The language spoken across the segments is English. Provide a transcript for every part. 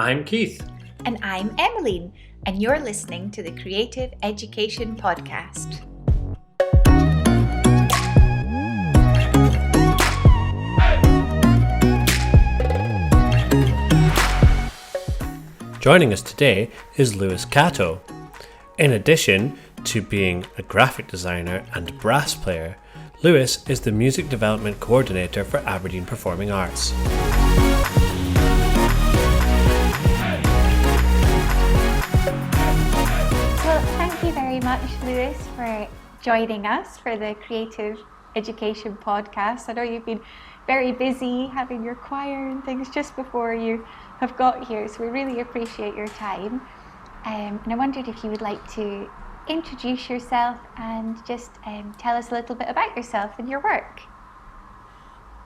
I'm Keith. And I'm Emmeline, and you're listening to the Creative Education Podcast. Joining us today is Lewis Catto. In addition to being a graphic designer and brass player, Lewis is the Music Development Coordinator for Aberdeen Performing Arts. Well, thank you very much, Lewis, for joining us for the Creative Education Podcast. I know you've been very busy having your choir and things just before you have got here, so we really appreciate your time. And I wondered if you would like to introduce yourself and just tell us a little bit about yourself and your work.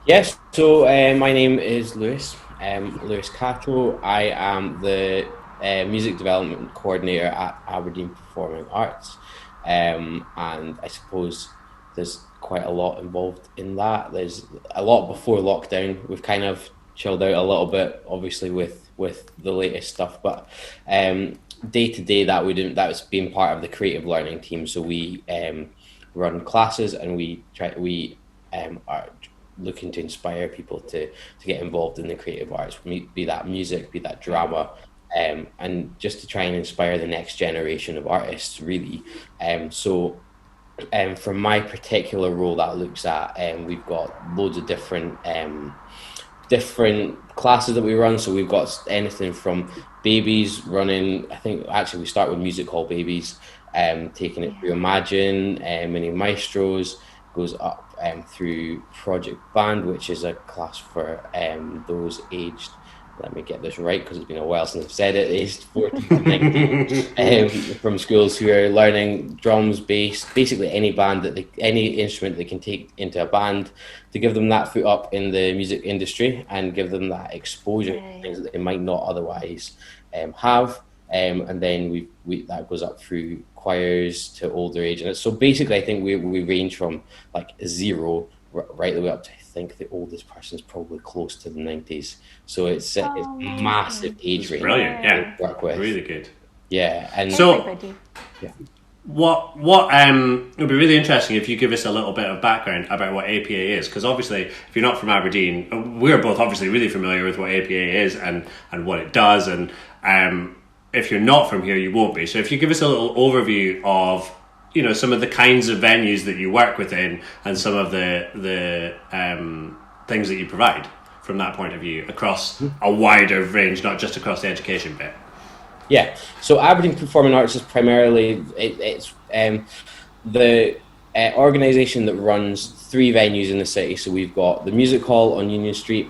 Yes, so my name is Lewis Catto. I am the Music Development Coordinator at Aberdeen Performing Arts, and I suppose there's quite a lot involved in that. There's a lot before lockdown. We've kind of chilled out a little bit, obviously with the latest stuff, but day to day that was being part of the creative learning team. So we run classes and we are looking to inspire people to get involved in the creative arts, be that music, be that drama, and just to try and inspire the next generation of artists, really. So from my particular role, that looks at we've got loads of different classes that we run. So we've got anything from babies running, I think actually we start with music hall babies, taking it through Imagine, mini maestros, goes up through Project Band, which is a class for those aged, let me get this right because it's been a while since I've said it, aged 14 to 19, from schools who are learning drums, bass, basically any instrument they can take into a band, to give them that foot up in the music industry and give them that exposure to things that they might not otherwise have. And then we that goes up through choirs to older age. And so basically I think we range from like 0 right the way up to, I think the oldest person is probably close to the 90s. So it's massive age range. Brilliant, yeah. To work with. Really good. Yeah, and so what it would be really interesting if you give us a little bit of background about what APA is, because obviously if you're not from Aberdeen, we're both obviously really familiar with what APA is and what it does, and if you're not from here you won't be. So if you give us a little overview of some of the kinds of venues that you work within and some of the things that you provide from that point of view across a wider range, not just across the education bit. Yeah, so Aberdeen Performing Arts is primarily it's the organisation that runs 3 venues in the city. So we've got the Music Hall on Union Street,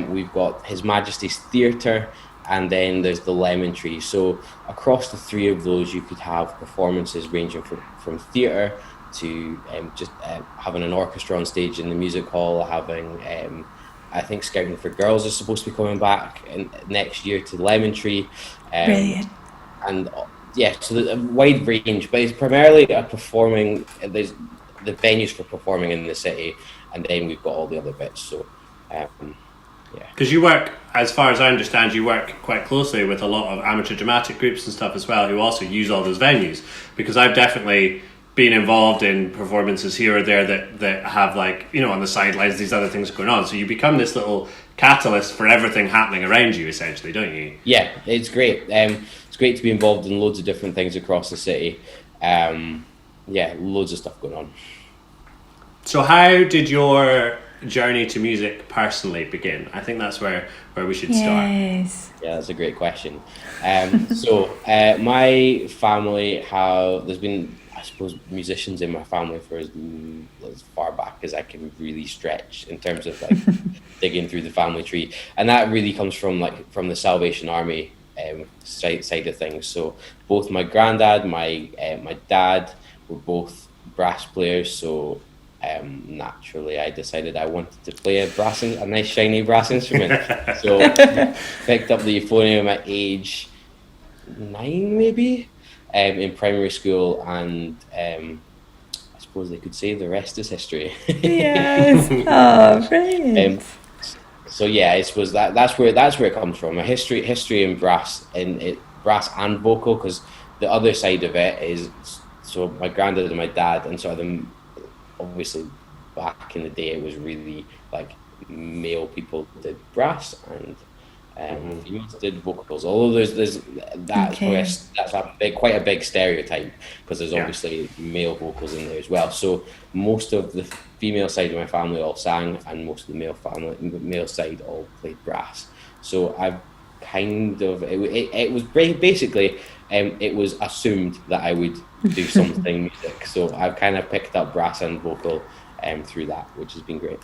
we've got His Majesty's Theatre, and then there's the Lemon Tree. So across the 3 of those, you could have performances ranging from theatre to just having an orchestra on stage in the Music Hall, having I think Scouting for Girls is supposed to be coming back next year to Lemon Tree. Brilliant. And so there's a wide range, but it's primarily there's the venues for performing in the city, and then we've got all the other bits. So because you work, as far as I understand, you work quite closely with a lot of amateur dramatic groups and stuff as well, who also use all those venues. Because I've definitely been involved in performances here or there that have, like, on the sidelines, these other things going on. So you become this little catalyst for everything happening around you, essentially, don't you? Yeah, it's great. It's great to be involved in loads of different things across the city. Loads of stuff going on. So how did your journey to music personally begin? I think that's where we should start. Yes. Yeah, that's a great question. So my family, there's been, I suppose, musicians in my family for as far back as I can really stretch in terms of like digging through the family tree, and that really comes from the Salvation Army side of things. So both my granddad, my dad were both brass players, so naturally I decided I wanted to play a nice shiny brass instrument. So picked up the euphonium at age 9 maybe, in primary school, and I suppose they could say the rest is history. Yes. Oh, brilliant. So yeah, it was that's where it comes from. A history in brass, brass and vocal, because the other side of it is, so my granddad and my dad, and sort of them, obviously back in the day it was really like male people did brass and females did vocals. Although there's that's quite a big stereotype, because there's obviously male vocals in there as well. So most of the female side of my family all sang, and most of the male side all played brass. So I've kind of it was basically it was assumed that I would do something music. So I've kind of picked up brass and vocal through that, which has been great.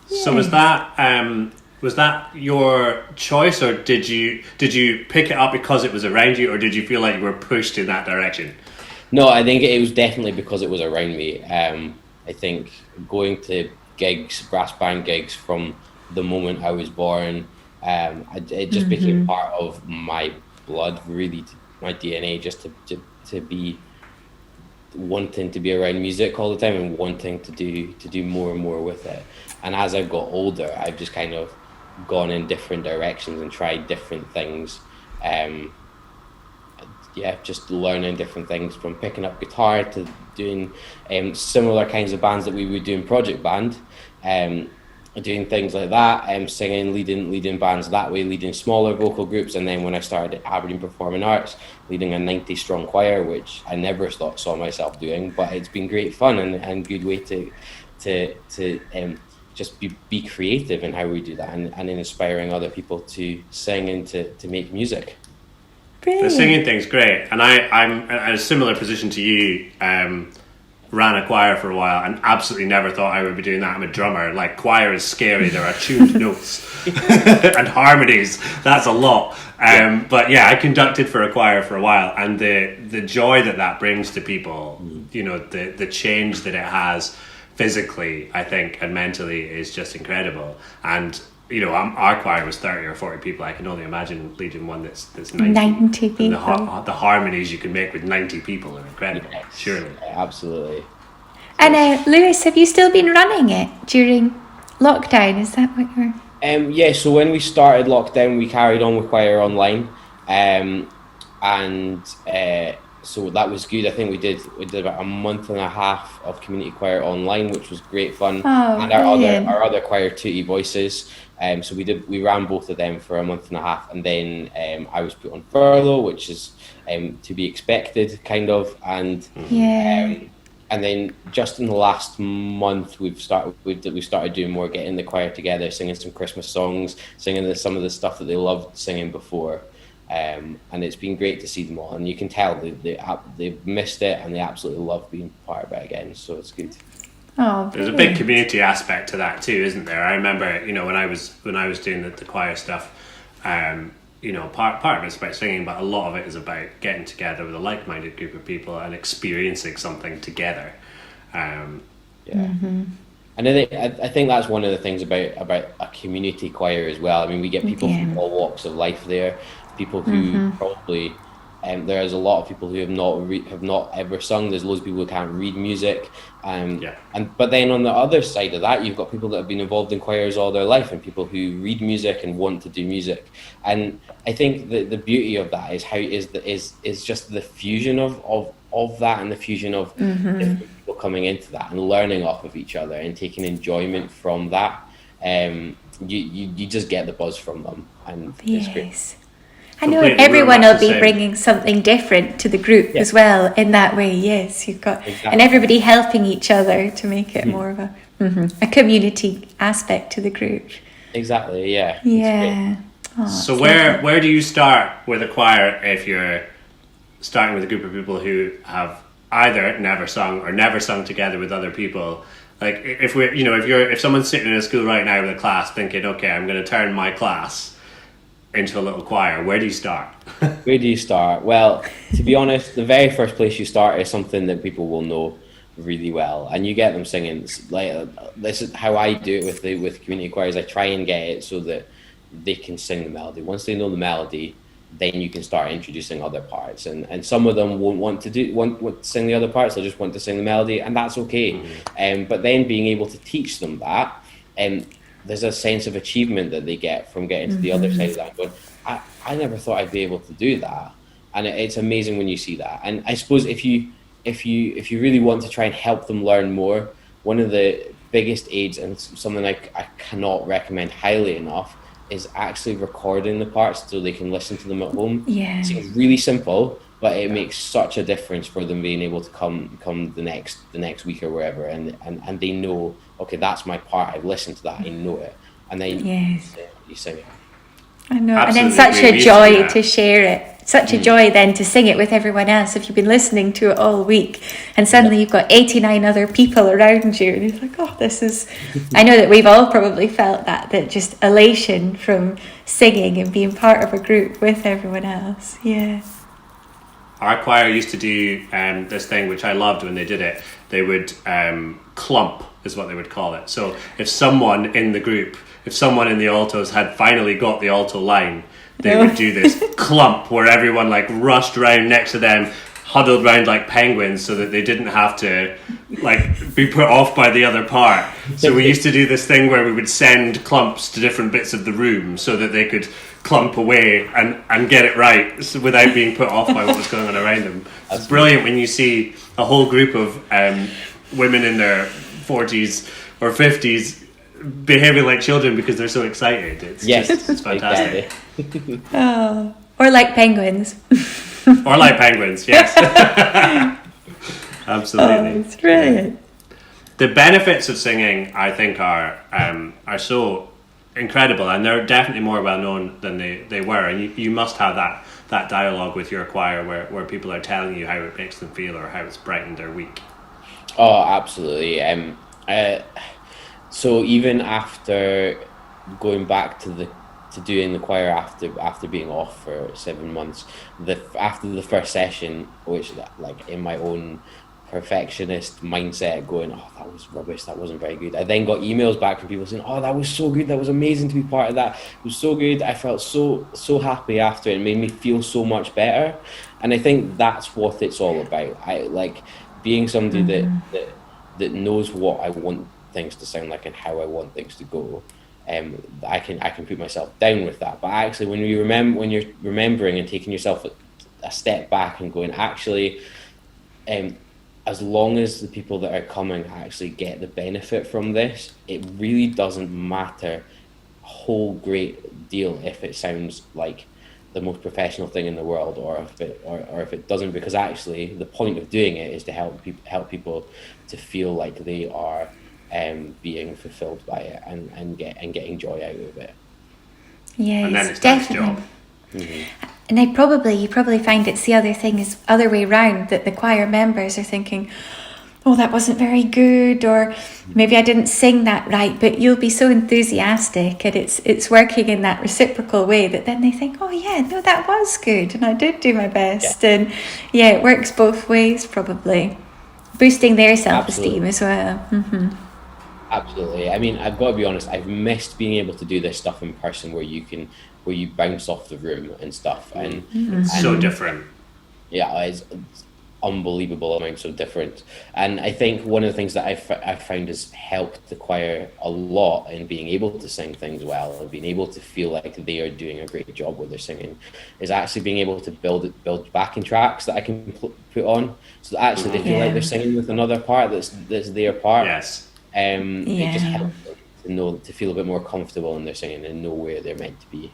So was that your choice, or did you pick it up because it was around you, or did you feel like you were pushed in that direction? No, I think it was definitely because it was around me. I think going to gigs, brass band gigs, from the moment I was born, it just became part of my blood, really, my DNA, just to be wanting to be around music all the time and wanting to do more and more with it. And as I've got older, I've just kind of gone in different directions and tried different things. Just learning different things, from picking up guitar to doing similar kinds of bands that we would do in Project Band, doing things like that, singing, leading bands that way, leading smaller vocal groups. And then when I started at Aberdeen Performing Arts, leading a 90 strong choir, which I never saw myself doing, but it's been great fun and good way to just be creative in how we do that, and inspiring other people to sing and to make music. Brilliant. The singing thing's great, and I'm in a similar position to you. Ran a choir for a while and absolutely never thought I would be doing that. I'm a drummer. Like, choir is scary. There are tuned notes and harmonies. That's a lot. But yeah, I conducted for a choir for a while, and the joy that brings to people, you know, the change that it has physically, I think, and mentally, is just incredible. And you know, our choir was 30 or 40 people. I can only imagine leading one that's 90 people. And the harmonies you can make with 90 people are incredible. Yes, surely. Absolutely. And Lewis, have you still been running it during lockdown? Is that what you're... So when we started lockdown, we carried on with choir online. So that was good. I think we did about a month and a half of community choir online, which was great fun. And our other choir, Tootie Voices. So we ran both of them for a month and a half, and then I was put on furlough, which is to be expected, kind of. And and then just in the last month, we started doing more, getting the choir together, singing some Christmas songs, singing some of the stuff that they loved singing before. And it's been great to see them all, and you can tell they've missed it, and they absolutely love being part of it again. So it's good. Oh, there's a big community aspect to that too, isn't there? I remember, you know, when I was doing the choir stuff, you know, part of it's about singing, but a lot of it is about getting together with a like-minded group of people and experiencing something together. And I think that's one of the things about a community choir as well. I mean, we get people from all walks of life there. People who probably, there's a lot of people who have not ever sung. There's loads of people who can't read music, but then on the other side of that, you've got people that have been involved in choirs all their life, and people who read music and want to do music. And I think the beauty of that is is just the fusion of that, and the fusion of different people coming into that and learning off of each other and taking enjoyment from that. You just get the buzz from them, and it's great. I know everyone will be bringing something different to the group as well in that way. Yes, you've got and everybody helping each other to make it more of a community aspect to the group. Exactly. Yeah. Yeah. Oh, so where do you start with a choir if you're starting with a group of people who have either never sung or never sung together with other people? Like if someone's sitting in a school right now with a class thinking, okay, I'm going to turn my class into a little choir, where do you start? Where do you start? Well, to be honest, the very first place you start is something that people will know really well, and you get them singing. Like, this is how I do it with community choirs. I try and get it so that they can sing the melody. Once they know the melody, then you can start introducing other parts, and some of them won't want to sing the other parts. They'll just want to sing the melody, and that's okay. But then being able to teach them that, there's a sense of achievement that they get from getting to the other side of that. Going, I never thought I'd be able to do that, and it's amazing when you see that. And I suppose if you really want to try and help them learn more, one of the biggest aids, and something I cannot recommend highly enough, is actually recording the parts so they can listen to them at home. Yeah. It seems really simple, but it makes such a difference for them being able to come the next week or wherever, and they know, okay, that's my part, I've listened to that, I know it, and then you sing it. I know. Absolutely. And then such a joy to share it. Such a joy then to sing it with everyone else if you've been listening to it all week and suddenly you've got 89 other people around you and you're like, oh, this is... I know that we've all probably felt that just elation from singing and being part of a group with everyone else. Yeah. Our choir used to do this thing which I loved when they did it. They would clump is what they would call it. So if someone in the group, if someone in the altos had finally got the alto line, they would do this clump where everyone like rushed around next to them, huddled around like penguins so that they didn't have to like be put off by the other part. So we used to do this thing where we would send clumps to different bits of the room so that they could clump away and get it right without being put off by what was going on around them. It's brilliant when you see a whole group of women in their 40s or 50s behaving like children because they're so excited. It's fantastic. Oh, or like penguins. Or like penguins, yes. Absolutely. Oh, it's brilliant. The benefits of singing, I think, are so incredible, and they're definitely more well known than they were. And you must have that dialogue with your choir where people are telling you how it makes them feel or how it's brightened their week. Oh, absolutely. So even after going back to doing the choir after being off for 7 months, after the first session, which like in my own perfectionist mindset going, oh, that was rubbish, that wasn't very good, I then got emails back from people saying, oh, that was so good, that was amazing to be part of that, it was so good, I felt so happy after it made me feel so much better. And I think that's what it's all about. I like being somebody that knows what I want things to sound like and how I want things to go. I can put myself down with that, but actually when you're remembering and taking yourself a step back and going, actually, as long as the people that are coming actually get the benefit from this, it really doesn't matter a whole great deal if it sounds like the most professional thing in the world or if it doesn't, because actually the point of doing it is to help people to feel like they are being fulfilled by it and getting joy out of it. Yes, and then it's definitely. job. Mm-hmm. And you probably find it's the other thing is other way round, that the choir members are thinking, oh, that wasn't very good, or maybe I didn't sing that right, but you'll be so enthusiastic and it's working in that reciprocal way that then they think, oh yeah, no, that was good and I did do my best. And yeah, it works both ways, probably boosting their self-esteem as well. Absolutely. I mean, I've got to be honest, I've missed being able to do this stuff in person where you bounce off the room and stuff, and so different. Yeah, it's unbelievable amounts of different. And I think one of the things that I've found has helped the choir a lot in being able to sing things well and being able to feel like they are doing a great job with their singing is actually being able to build backing tracks that I can put on, so that actually they feel like they're singing with another part that's their part. Yes. It just helps them to feel a bit more comfortable in their singing and know where they're meant to be.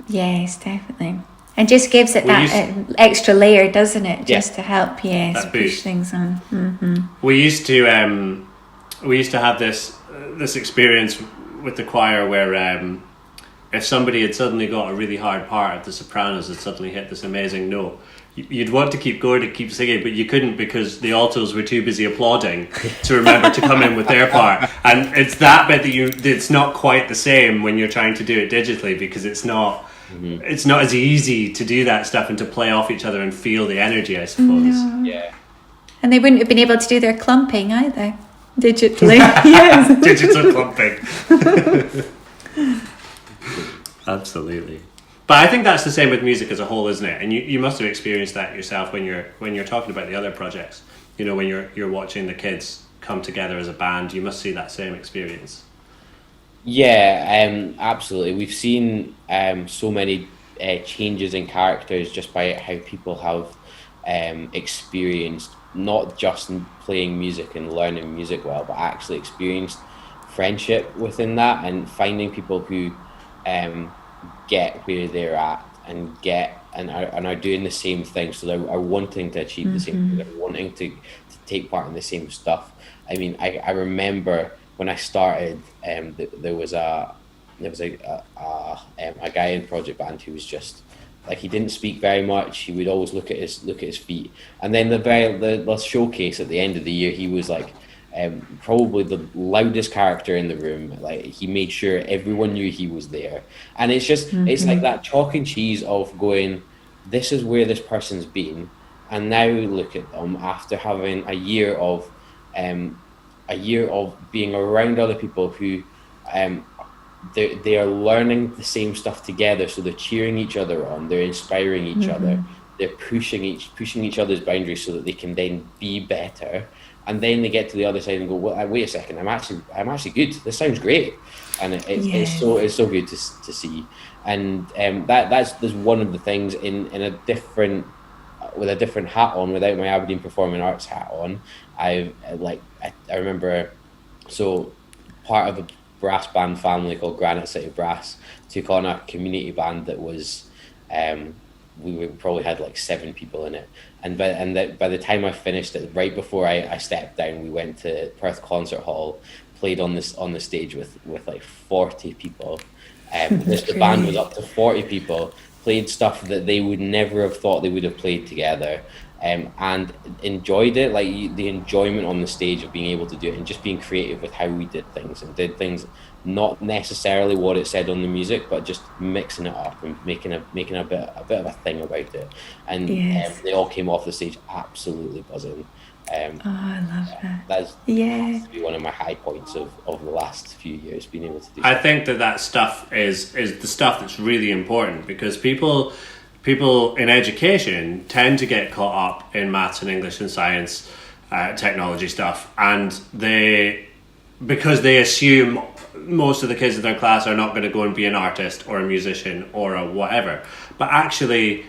Yes, definitely. And just gives it extra layer, doesn't it? Just to help, push things on. We used to have this experience with the choir where if somebody had suddenly got a really hard part, the sopranos had suddenly hit this amazing note, you'd want to keep going and keep singing, but you couldn't because the altos were too busy applauding to remember to come in with their part. And it's that bit that it's not quite the same when you're trying to do it digitally, because it's not as easy to do that stuff and to play off each other and feel the energy, I suppose. No. Yeah. And they wouldn't have been able to do their clumping either, digitally. Yes. Digital clumping. Absolutely. But I think that's the same with music as a whole, isn't it? And you must have experienced that yourself when you're talking about the other projects. You know, when you're watching the kids come together as a band, you must see that same experience. Yeah, absolutely. We've seen so many changes in characters just by how people have experienced not just in playing music and learning music well, but actually experienced friendship within that and finding people who um, get where they're at and and are doing the same thing. So are wanting to achieve the same thing. They're wanting to take part in the same stuff. I mean, I remember when I started, there was a guy in Project Band who was just like he didn't speak very much. He would always look at his feet. And then the showcase at the end of the year, he was like probably the loudest character in the room. Like he made sure everyone knew he was there. And it's like that chalk and cheese of going, this is where this person's been, and now look at them after having um, a year of being around other people who um, they are learning the same stuff together, so they're cheering each other on, they're inspiring each other, they're pushing each other's boundaries so that they can then be better, and then they get to the other side and go, well, wait a second, I'm actually good, this sounds great. And it's so good to see. And that's one of the things in a different with a different hat on, without my Aberdeen Performing Arts hat on. I remember, so part of a brass band family called Granite City Brass took on a community band that was we probably had like 7 people in it, and by the time I finished it, right before I stepped down, we went to Perth Concert Hall, played on the stage with like 40 people. The band was up to 40 people, played stuff that they would never have thought they would have played together, and enjoyed it. Like the enjoyment on the stage of being able to do it and just being creative with how we did things, and did things not necessarily what it said on the music, but just mixing it up and making a bit of a thing about it. And they all came off the stage absolutely buzzing. I love that. That's to be one of my high points of the last few years, being able to do. I think that stuff is the stuff that's really important, because people in education tend to get caught up in maths and English and science, technology stuff, and because they assume most of the kids in their class are not going to go and be an artist or a musician or a whatever. But actually,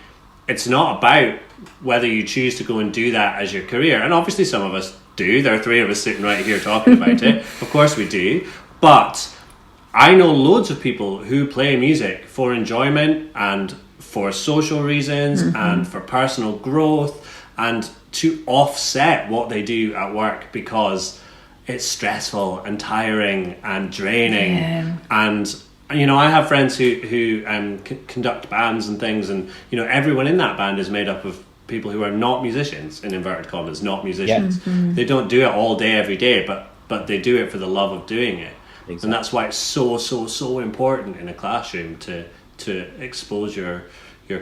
it's not about whether you choose to go and do that as your career. And obviously some of us do. There are 3 of us sitting right here talking about it. Of course we do. But I know loads of people who play music for enjoyment and for social reasons and for personal growth, and to offset what they do at work, because it's stressful and tiring and draining. And I have friends who conduct bands and things, and everyone in that band is made up of people who are not musicians, in inverted commas, not musicians. They don't do it all day every day, but they do it for the love of doing it. Exactly. And that's why it's so important in a classroom to expose your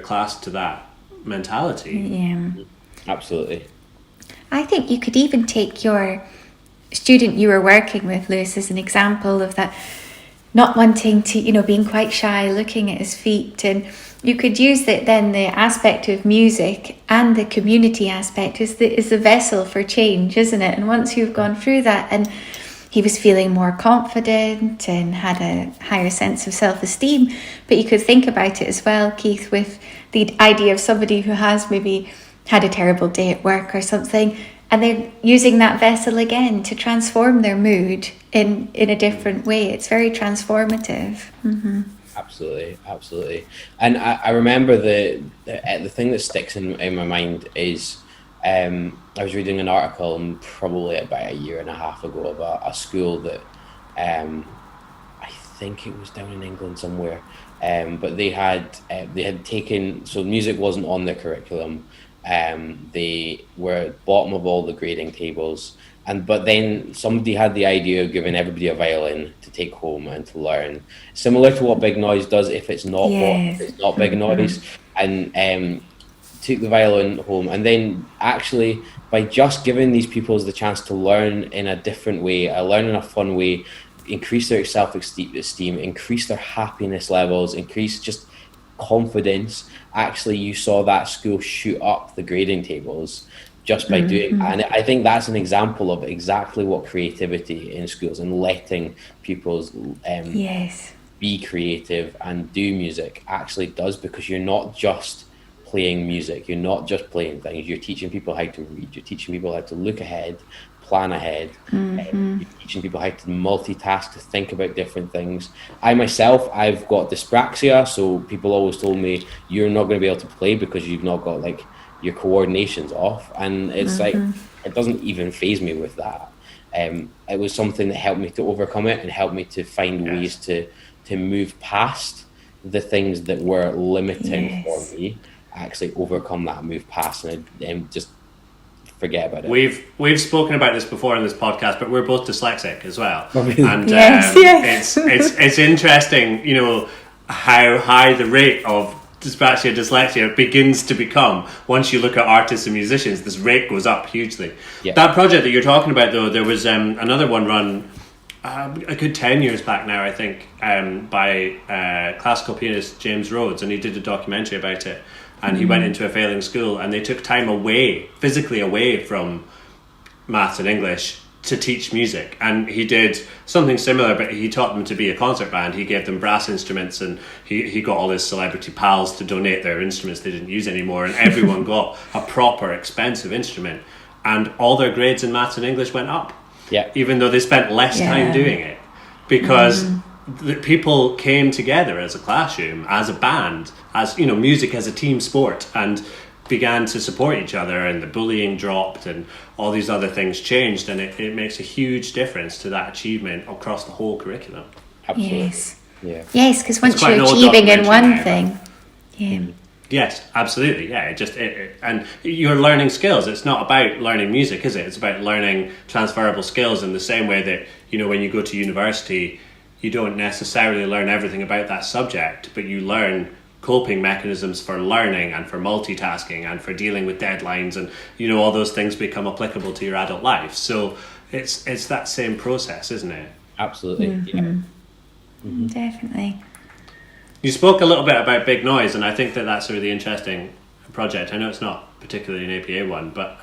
class to that mentality. Yeah, absolutely. I think you could even take your student you were working with, Lewis, as an example of that, not wanting to, being quite shy, looking at his feet. And you could use the aspect of music and the community aspect is the vessel for change, isn't it? And once you've gone through that, and he was feeling more confident and had a higher sense of self-esteem. But you could think about it as well, Keith, with the idea of somebody who has maybe had a terrible day at work or something, and they're using that vessel again to transform their mood in a different way. It's very transformative. Absolutely. And I remember the thing that sticks in my mind is I was reading an article probably about a year and a half ago about a school that I think it was down in England somewhere, but they had taken, so music wasn't on their curriculum. They were at the bottom of all the grading tables, but then somebody had the idea of giving everybody a violin to take home and to learn, similar to what Big Noise does if it's not Big Noise, and took the violin home, and then actually by just giving these pupils the chance to learn in a different way, learn in a fun way, increase their self-esteem, increase their happiness levels, increase just confidence. Actually, you saw that school shoot up the grading tables just by doing that. And I think that's an example of exactly what creativity in schools and letting pupils Yes. be creative and do music actually does, because you're not just playing music, you're not just playing things, you're teaching people how to read, you're teaching people how to look ahead, plan ahead, you're teaching people how to multitask, to think about different things. I myself, I've got dyspraxia, so people always told me you're not going to be able to play because you've not got like your coordination's off, and it's like it doesn't even faze me with that. It was something that helped me to overcome it and helped me to find ways to move past the things that were limiting for me, actually overcome that, move past, and just forget about it. We've spoken about this before in this podcast, but we're both dyslexic as well. And it's interesting, you know, how high the rate of dyslexia begins to become. Once you look at artists and musicians, this rate goes up hugely. That project that you're talking about, though, there was another one run a good 10 years back now, I think, by classical pianist James Rhodes, and he did a documentary about it, and he went into a failing school, and they took time away, physically away from maths and English, to teach music. And he did something similar, but he taught them to be a concert band. He gave them brass instruments, and he got all his celebrity pals to donate their instruments they didn't use anymore, and everyone got a proper expensive instrument, and all their grades in maths and English went up, even though they spent less time doing it, because the people came together as a classroom, as a band, as, you know, music as a team sport, and began to support each other, and the bullying dropped and all these other things changed, and it makes a huge difference to that achievement across the whole curriculum. Absolutely. Yes, because once you're achieving in one thing, Yes, absolutely. Yeah, and you're learning skills. It's not about learning music, is it? It's about learning transferable skills in the same way that, you know, when you go to university, you don't necessarily learn everything about that subject, but you learn coping mechanisms for learning and for multitasking and for dealing with deadlines, and, you know, all those things become applicable to your adult life. So it's that same process, isn't it? Absolutely. Definitely. You spoke a little bit about Big Noise, and I think that's a really interesting project. I know it's not particularly an APA one, but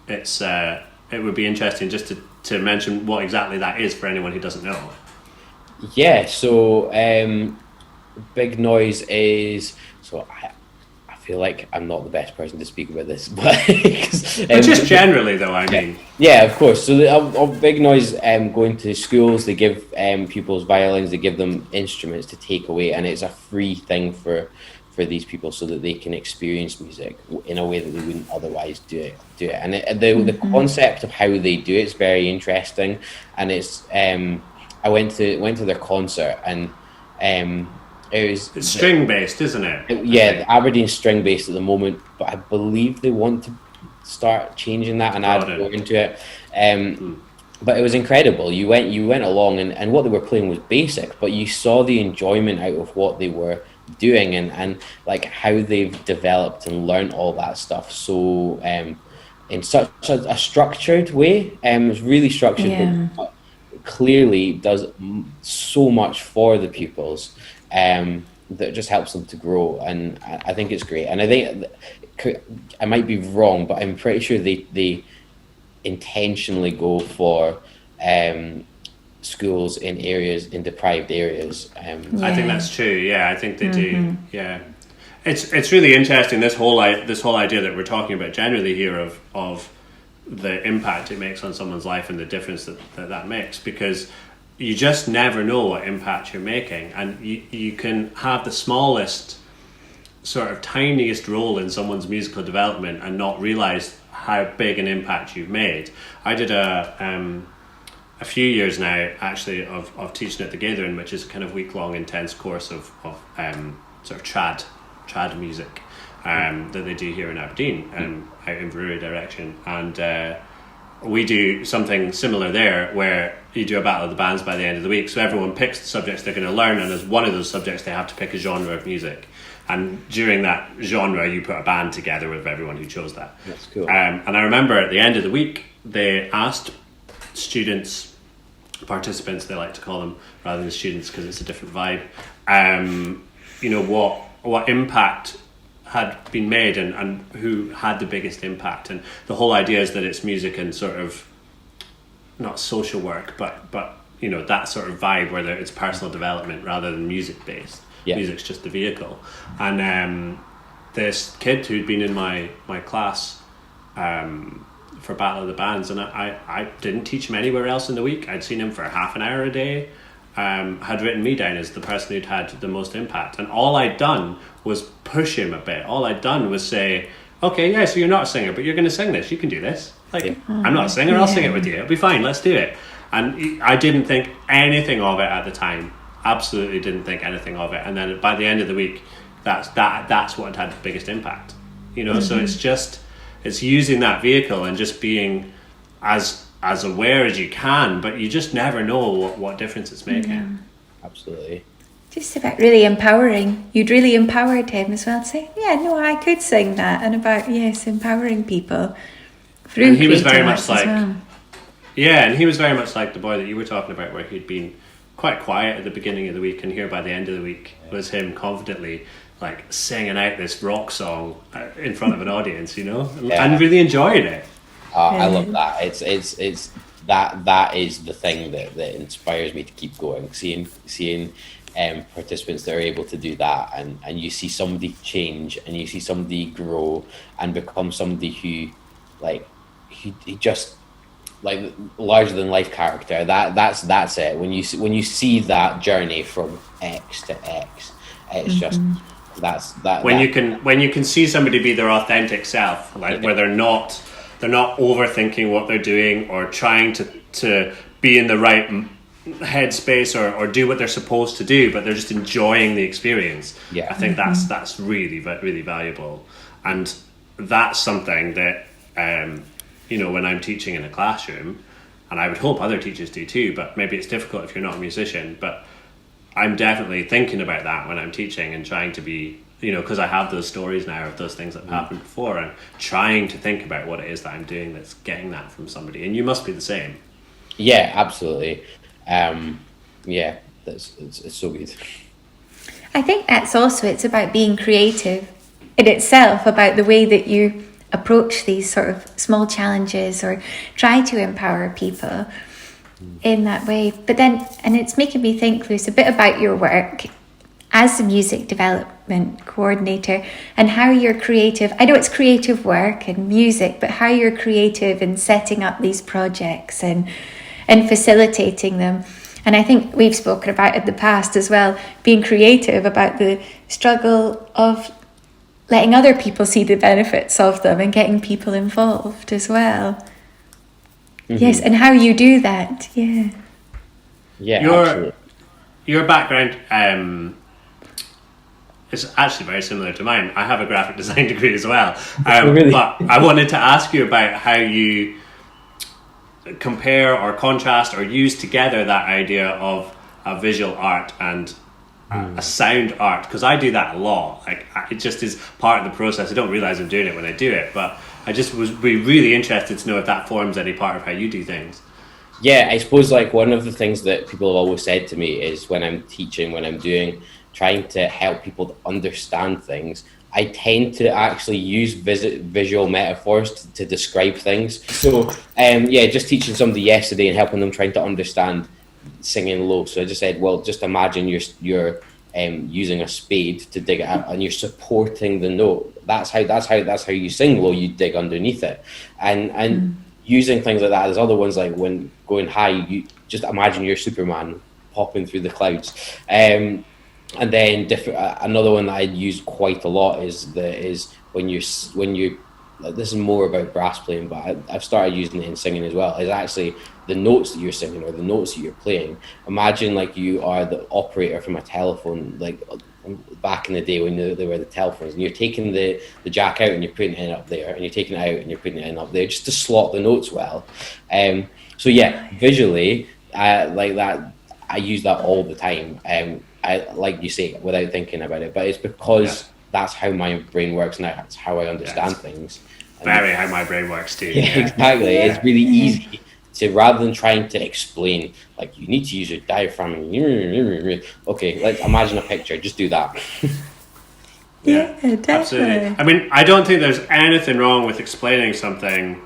it would be interesting just to mention what exactly that is for anyone who doesn't know. So Big Noise is, so I feel like I'm not the best person to speak about this, but just generally though, I mean. Yeah, of course. So Big Noise going to schools, they give pupils violins, they give them instruments to take away, and it's a free thing for these people so that they can experience music in a way that they wouldn't otherwise do it. And the concept of how they do it is very interesting, and it's I went to their concert, and it's string based, isn't it? The Aberdeen string based at the moment, but I believe they want to start changing that and add more into it. But it was incredible. You went along, and what they were playing was basic, but you saw the enjoyment out of what they were doing, and like how they've developed and learned all that stuff. So in such a structured way, it's really structured, but clearly does so much for the pupils. That just helps them to grow, and I think it's great. And I think I might be wrong, but I'm pretty sure they intentionally go for schools in deprived areas. I think that's true. Yeah, I think they do. Yeah, it's really interesting, this whole idea that we're talking about generally here of the impact it makes on someone's life and the difference that makes, because you just never know what impact you're making, and you can have the smallest, sort of tiniest role in someone's musical development and not realize how big an impact you've made. I did a few years now, actually, of teaching at the Gathering, which is a kind of week-long intense course of sort of trad music that they do here in Aberdeen, out in Brewery direction, and we do something similar there, where you do a battle of the bands by the end of the week. So everyone picks the subjects they're going to learn, and as one of those subjects they have to pick a genre of music, and during that genre you put a band together with everyone who chose that. That's cool. And I remember at the end of the week they asked participants they like to call them rather than students because it's a different vibe, you know, what impact had been made and who had the biggest impact. And the whole idea is that it's music and sort of not social work, but you know, that sort of vibe where it's personal development rather than music based. Yeah. Music's just the vehicle. And this kid who'd been in my class for Battle of the Bands, and I didn't teach him anywhere else in the week. I'd seen him for half an hour a day. Had written me down as the person who'd had the most impact, and all I'd done was push him a bit. All I'd done was say, okay, yeah, so you're not a singer, but you're going to sing this, you can do this. Like, I'm not a singer, I'll sing it with you, it'll be fine, let's do it. And I didn't think anything of it at the time, absolutely didn't think anything of it. And then by the end of the week, that's what had the biggest impact, you know. So it's using that vehicle and just being as aware as you can, but you just never know what difference it's making. Absolutely. Just about really empowering. You'd really empowered him as well to say, yeah, no, I could sing that. And about, yes, empowering people through. And he was very much like, yeah, and he was very much like the boy that you were talking about, where he'd been quite quiet at the beginning of the week, and here by the end of the week was him confidently like singing out this rock song in front of an audience, you know, and really enjoying it. I love that. It's that is the thing that inspires me to keep going. Seeing participants that are able to do that, and you see somebody change, and you see somebody grow and become somebody who, like, he just like larger than life character. That's it. When you see that journey from X to X, it's just when you can see somebody be their authentic self, like where they're not overthinking what they're doing or trying to be in the right headspace or do what they're supposed to do, but they're just enjoying the experience. I think that's really, really valuable. And that's something that you know, when I'm teaching in a classroom, and I would hope other teachers do too, but maybe it's difficult if you're not a musician, but I'm definitely thinking about that when I'm teaching and trying to be, you know, because I have those stories now of those things that have happened before, and trying to think about what it is that I'm doing that's getting that from somebody. And you must be the same. Yeah, absolutely. It's so good. I think that's also, it's about being creative in itself, about the way that you approach these sort of small challenges or try to empower people in that way. But then, and it's making me think, Lewis, a bit about your work as a music development coordinator and how you're creative. I know it's creative work and music, but how you're creative in setting up these projects and facilitating them. And I think we've spoken about in the past as well, being creative about the struggle of letting other people see the benefits of them and getting people involved as well. Yes, and how you do that. Your background is actually very similar to mine. I have a graphic design degree as well. Really? But I wanted to ask you about how you compare or contrast or use together that idea of a visual art and a sound art, because I do that a lot. Like, it just is part of the process. I don't realize I'm doing it when I do it, but I just would be really interested to know if that forms any part of how you do things. Yeah, I suppose like one of the things that people have always said to me is when I'm teaching, when I'm trying to help people to understand things, I tend to actually use visual metaphors to describe things. So just teaching somebody yesterday and helping them trying to understand singing low. So I just said, well, just imagine you're using a spade to dig it out and you're supporting the note. That's how you sing low. You dig underneath it, and using things like that. There's other ones like when going high, you just imagine you're Superman popping through the clouds. And then another one that I use quite a lot is when you like, this is more about brass playing, but I've started using it in singing as well. Is actually the notes that you're singing or the notes that you're playing. Imagine like you are the operator from a telephone, like back in the day when there were the telephones, and you're taking the jack out and you're putting it in up there, and you're taking it out and you're putting it in up there, just to slot the notes well. So yeah, visually, like that, I use that all the time. I like you say, without thinking about it, but it's because that's how my brain works and that's how I understand things. Very how my brain works too. Yeah, exactly. It's really easy to, rather than trying to explain, like, you need to use your diaphragm. Okay, let's imagine a picture. Just do that. Yeah, definitely. Absolutely. I mean, I don't think there's anything wrong with explaining something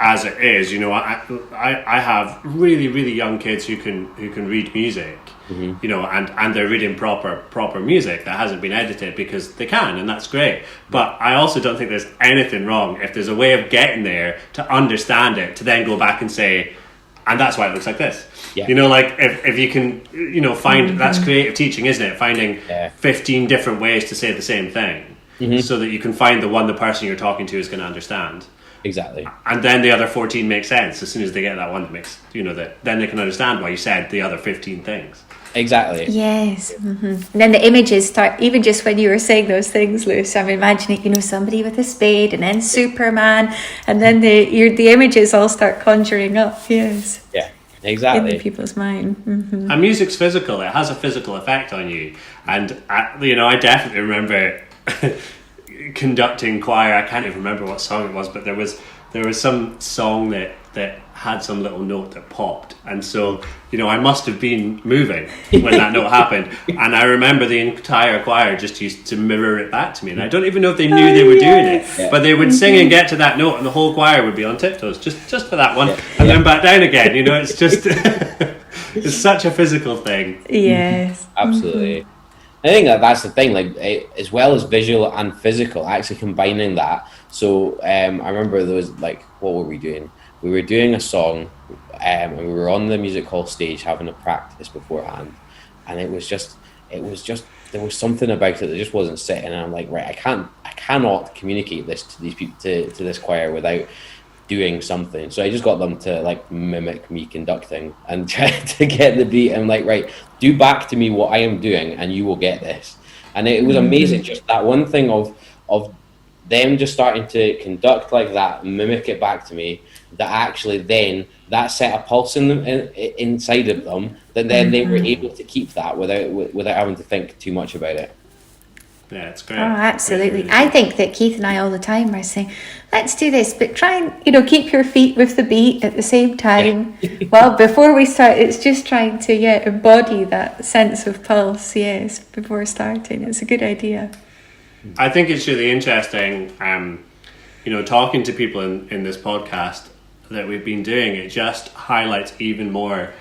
as it is. You know, I have really, really young kids who can read music, you know, and they're reading proper music that hasn't been edited because they can, and that's great. But I also don't think there's anything wrong if there's a way of getting there to understand it, to then go back and say, and that's why it looks like this. Yeah. You know, like if you can, you know, find, that's creative teaching, isn't it? Finding 15 different ways to say the same thing, so that you can find the one the person you're talking to is going to understand. Exactly. And then the other 14 make sense as soon as they get that one that makes, you know, that then they can understand why you said the other 15 things. Exactly. Yes. And then the images start, even just when you were saying those things, Lewis, I'm imagining, you know, somebody with a spade and then Superman, and then the images all start conjuring up. Yes. Yeah, exactly. In people's mind. And music's physical. It has a physical effect on you. And, you know, I definitely remember conducting choir. I can't even remember what song it was, but there was some song that had some little note that popped, and so, you know, I must have been moving when that note happened, and I remember the entire choir just used to mirror it back to me, and I don't even know if they knew they were doing it, but they would sing and get to that note, and the whole choir would be on tiptoes just for that one, and then back down again. You know, it's just it's such a physical thing. Yes, absolutely. I think that's the thing, like, as well as visual and physical, actually combining that. So I remember there was, like, what were we doing? We were doing a song, and we were on the music hall stage having a practice beforehand, and it was just there was something about it that just wasn't sitting, and I'm like, right, I cannot communicate this to these people, to this choir, without doing something. So I just got them to, like, mimic me conducting and try to get the beat. I'm like, right, do back to me what I am doing and you will get this. And it was amazing, just that one thing of them just starting to conduct like that, mimic it back to me, that actually then that set a pulse in them, inside of them, that then they were able to keep that without having to think too much about it. Yeah, it's great. Oh, absolutely. Really I think that Keith and I all the time are saying, let's do this, but try and, you know, keep your feet with the beat at the same time. Well, before we start, it's just trying to embody that sense of pulse, yes, before starting. It's a good idea. I think it's really interesting, you know, talking to people in this podcast that we've been doing. It just highlights even more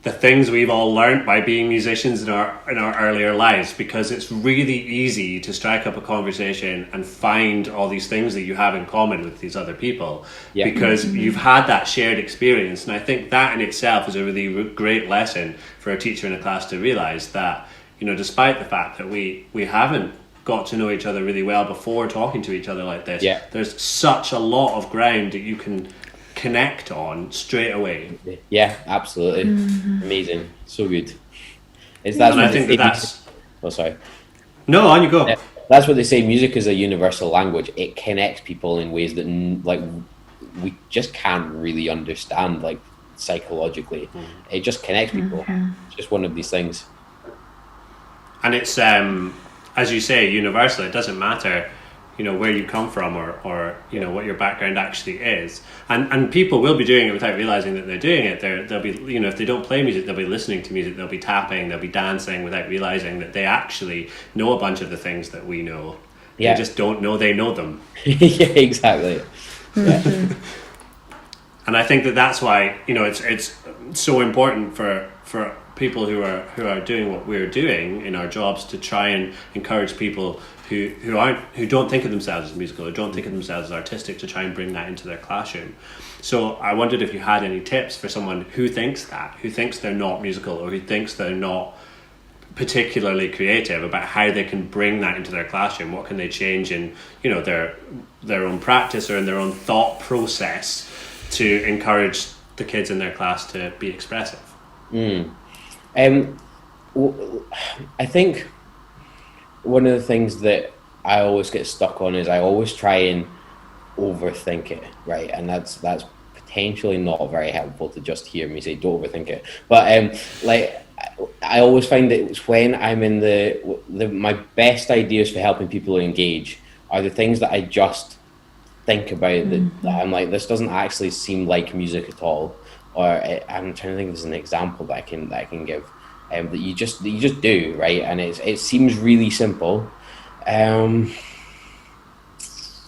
the things we've all learned by being musicians in our earlier lives, because it's really easy to strike up a conversation and find all these things that you have in common with these other people, because you've had that shared experience. And I think that in itself is a really great lesson for a teacher in a class to realize that, you know, despite the fact that we haven't got to know each other really well before talking to each other like this, there's such a lot of ground that you can connect on straight away. Yeah, absolutely. Amazing, so good. And I think that's oh, sorry. No, on you go. Yeah, that's what they say. Music is a universal language. It connects people in ways that, like, we just can't really understand, like, psychologically. It just connects people. It's just one of these things. And it's as you say, universal. It doesn't matter, you know, where you come from or you know what your background actually is, and people will be doing it without realizing that they're doing it. They'll be, you know, if they don't play music, they'll be listening to music, they'll be tapping, they'll be dancing without realizing that they actually know a bunch of the things that we know. They just don't know they know them. Yeah, exactly. And I think that's why, you know, it's so important for people who are doing what we're doing in our jobs to try and encourage people who don't think of themselves as musical or don't think of themselves as artistic, to try and bring that into their classroom. So I wondered if you had any tips for someone who thinks they're not musical, or who thinks they're not particularly creative, about how they can bring that into their classroom. What can they change in, you know, their own practice or in their own thought process to encourage the kids in their class to be expressive? I think one of the things that I always get stuck on is I always try and overthink it, right? And that's potentially not very helpful to just hear me say don't overthink it. But like, I always find that it's when I'm in my best ideas for helping people engage are the things that I just think about that I'm like, this doesn't actually seem like music at all. Or I'm trying to think of an example that I can give, that you just do, right? And it seems really simple,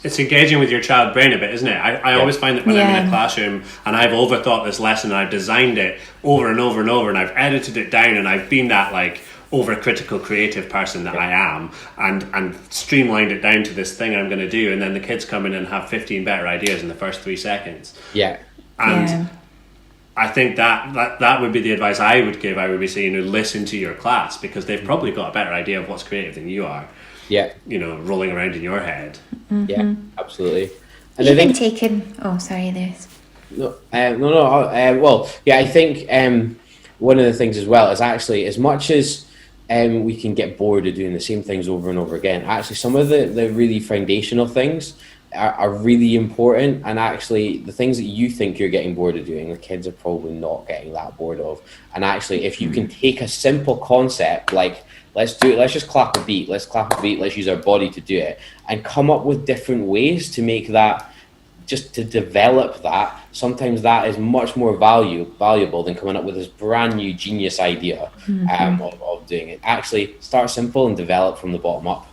It's engaging with your child brain a bit, isn't it? I always find that when I'm in a classroom and I've overthought this lesson and I've designed it over and over and over and I've edited it down and I've been that like overcritical creative person that I am and streamlined it down to this thing I'm going to do, and then the kids come in and have 15 better ideas in the first 3 seconds. And I think that would be the advice I would give. I would be saying, listen to your class, because they've probably got a better idea of what's creative than you are. Rolling around in your head. Absolutely. And even taking... Oh, sorry, there's... I think one of the things as well is actually, as much as we can get bored of doing the same things over and over again, actually some of the really foundational things are really important, and actually the things that you think you're getting bored of doing, the kids are probably not getting that bored of. And actually, if you can take a simple concept like, let's just clap a beat, let's use our body to do it, and come up with different ways to make that, just to develop that. Sometimes that is much more valuable than coming up with this brand new genius idea of doing it. Actually, start simple and develop from the bottom up.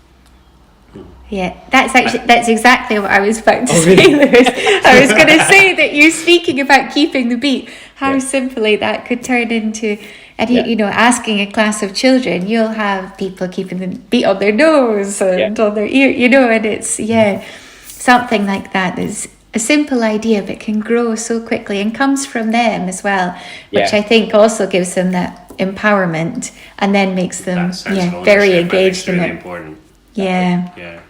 Yeah, that's exactly what I was about to say, Lewis. I was going to say that you speaking about keeping the beat, how simply that could turn into, and asking a class of children, you'll have people keeping the beat on their nose and on their ear, and it's, something like that is a simple idea but can grow so quickly and comes from them as well, which I think also gives them that empowerment and then makes them very engaged in it. Really important. Yeah.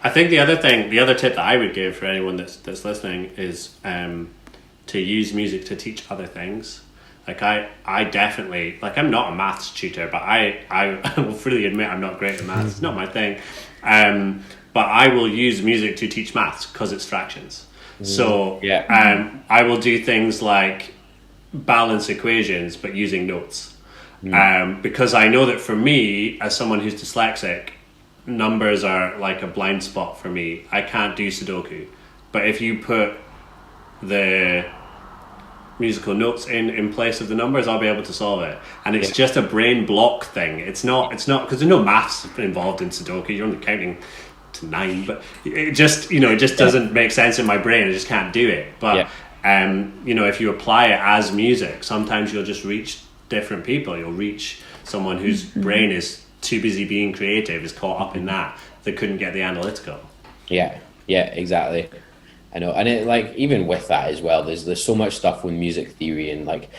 I think the other tip that I would give for anyone that's listening is to use music to teach other things. Like I definitely, like, I'm not a maths tutor, but I will freely admit I'm not great at maths. It's not my thing. But I will use music to teach maths because it's fractions. So I will do things like balance equations but using notes. Because I know that for me, as someone who's dyslexic, numbers are like a blind spot for me. I can't do Sudoku. But if you put the musical notes in place of the numbers, I'll be able to solve it. And it's just a brain block thing. It's not because there's no maths involved in Sudoku. You're only counting to 9, but it just doesn't make sense in my brain. I just can't do it. But if you apply it as music, sometimes you'll just reach different people. You'll reach someone whose brain is too busy being creative, is caught up in that couldn't get the analytical. Yeah, exactly. I know, and it, like, even with that as well, there's so much stuff with music theory and like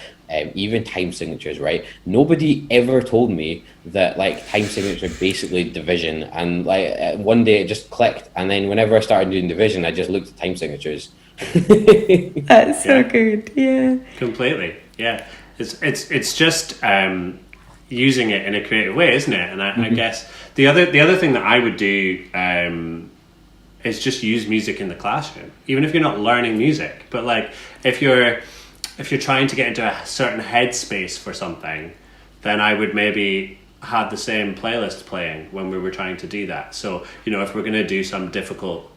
even time signatures, right? Nobody ever told me that like time signatures are basically division, and like one day it just clicked, and then whenever I started doing division, I just looked at time signatures. That's so good. Yeah, completely. Yeah, it's just using it in a creative way, isn't it? And I guess the other thing that I would do is just use music in the classroom, even if you're not learning music. But like if you're trying to get into a certain headspace for something, then I would maybe have the same playlist playing when we were trying to do that. So if we're going to do some difficult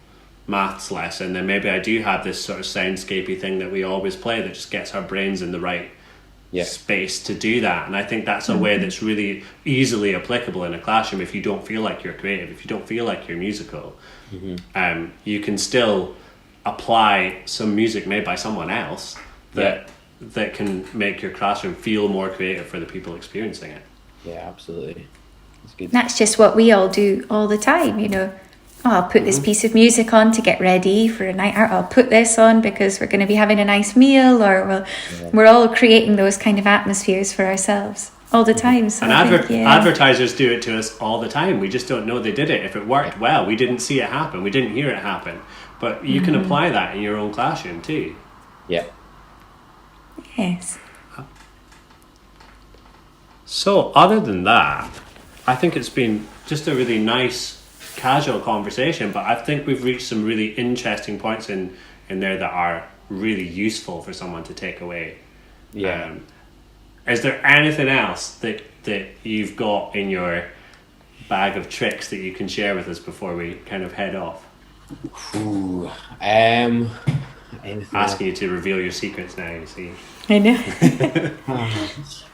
maths lesson, then maybe I do have this sort of soundscapey thing that we always play that just gets our brains in the right space to do that. And I think that's a way that's really easily applicable in a classroom. If you don't feel like you're creative, if you don't feel like you're musical, you can still apply some music made by someone else that can make your classroom feel more creative for the people experiencing it. Yeah, absolutely. It's good. That's just what we all do all the time, I'll put this piece of music on to get ready for a night out. I'll put this on because we're going to be having a nice meal, or we're all creating those kind of atmospheres for ourselves all the time. So and advertisers do it to us all the time. We just don't know they did it. If it worked well, we didn't see it happen. We didn't hear it happen. But you can apply that in your own classroom too. Yeah. Yes. So other than that, I think it's been just a really nice casual conversation, but I think we've reached some really interesting points in there that are really useful for someone to take away. Is there anything else that you've got in your bag of tricks that you can share with us before we kind of head off? Asking you to reveal your secrets now, you see. I know.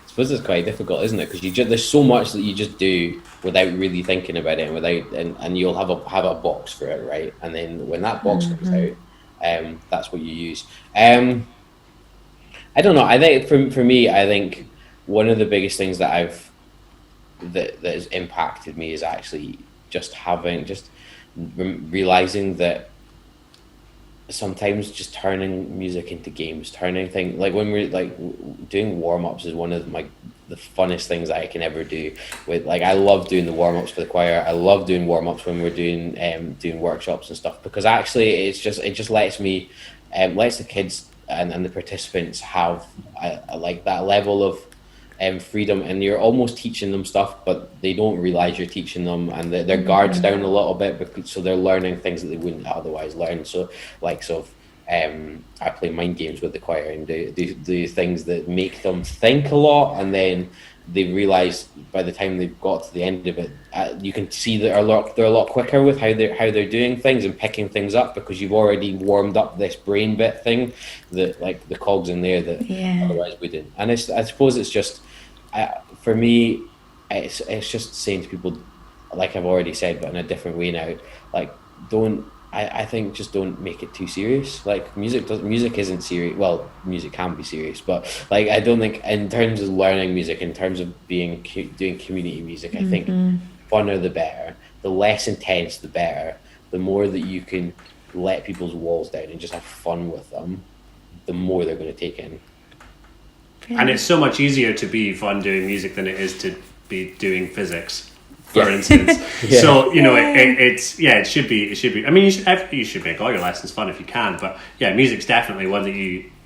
It's suppose it's quite difficult, isn't it? Because there's so much that you just do without really thinking about it, and you'll have a box for it, right? And then when that box comes out, that's what you use. I don't know. I think for me, I think one of the biggest things that has impacted me is actually just realizing that sometimes just turning music into games, turning things like when we're like doing warm-ups is one of the funnest things that I can ever do. With like, I love doing the warm-ups for the choir. I love doing warm-ups when we're doing workshops and stuff, because actually it just lets me lets the kids and the participants have like that level of freedom, and you're almost teaching them stuff, but they don't realize you're teaching them, and their guard's down a little bit, so they're learning things that they wouldn't otherwise learn. So I play mind games with the choir and do things that make them think a lot, and then they realize by the time they've got to the end of it, you can see they're a lot quicker with how they're doing things and picking things up, because you've already warmed up this brain bit thing, that like the cogs in there that otherwise wouldn't. And I suppose it's just, for me, it's just saying to people, like I've already said, but in a different way now, like I think just don't make it too serious. Like music isn't serious. Well, music can be serious, but like I don't think in terms of learning music, in terms of doing community music, I think funner the better, the less intense the better, the more that you can let people's walls down and just have fun with them, the more they're going to take in. And it's so much easier to be fun doing music than it is to be doing physics, for instance. So it should be. I mean, you should make all your lessons fun if you can. But yeah, music's definitely one that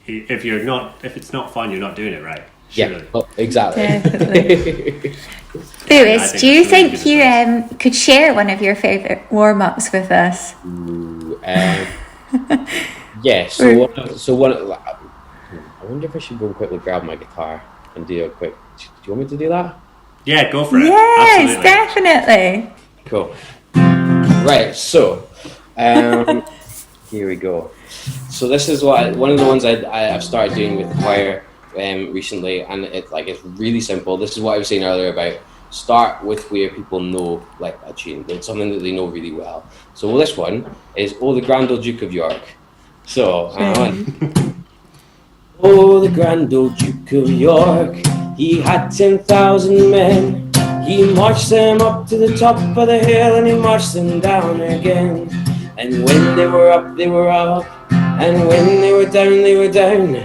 if it's not fun, you're not doing it right. Surely. Yeah, well, exactly. Definitely. Lewis, do you think you could share one of your favourite warm-ups with us? Yeah. So one. I wonder if I should go and quickly grab my guitar and do a quick. Do you want me to do that? Yeah, go for it. Yes, absolutely. definitely. Cool. Right, so here we go. So this is one of the ones I've started doing with the choir recently, and it's really simple. This is what I was saying earlier about start with where people know like a tune, it's something that they know really well. So this one is "Oh, the Grand Old Duke of York." So oh, the Grand Old Duke of York, he had 10,000 men. He marched them up to the top of the hill, and he marched them down again. And when they were up, they were up, and when they were down, they were down.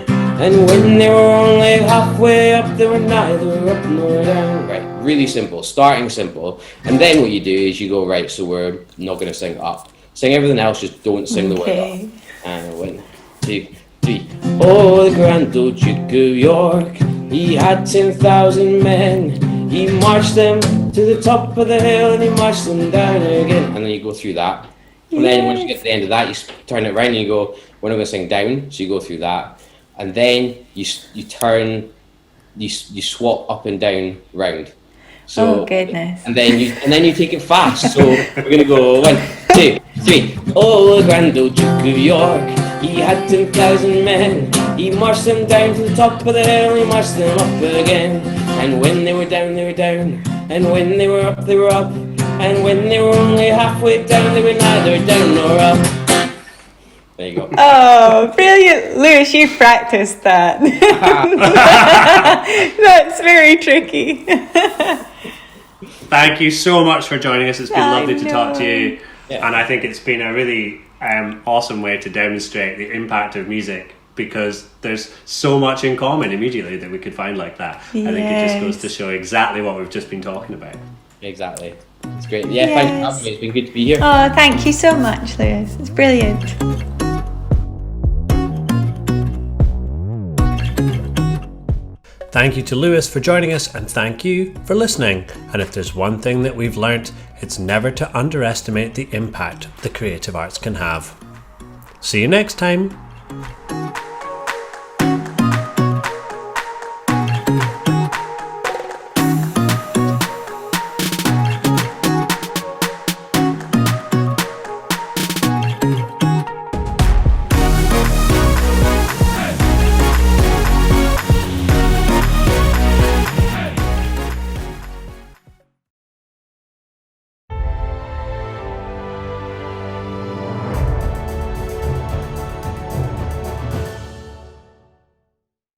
And when they were only halfway up, they were neither up nor down. Right, really simple, starting simple. And then what you do is you go, right, so we're not going to sing up. Sing everything else, just don't sing the word up. And 1, 2, 3. Oh, the Grand Old Duke of York, he had 10,000 men. He marched them to the top of the hill, and he marched them down again. And then you go through that. And then once you get to the end of that, you turn it around and you go, we're not going to sing down, so you go through that. And then you swap up and down round. So, oh goodness! And then you take it fast. So we're gonna go 1, 2, 3. Oh, the Grand Old Duke of York, he had 10,000 men. He marched them down to the top of the hill, he marched them up again. And when they were down, they were down. And when they were up, they were up. And when they were only halfway down, they were neither down nor up. There you go. Oh, brilliant. Lewis, you practiced that. That's very tricky. Thank you so much for joining us. It's been lovely to talk to you. Yeah. And I think it's been a really awesome way to demonstrate the impact of music, because there's so much in common immediately that we could find like that. Yes. I think it just goes to show exactly what we've just been talking about. Exactly. It's great. Yeah, thanks for having me. It's been good to be here. Oh, thank you so much, Lewis. It's brilliant. Thank you to Lewis for joining us, and thank you for listening. And if there's one thing that we've learnt, it's never to underestimate the impact the creative arts can have. See you next time.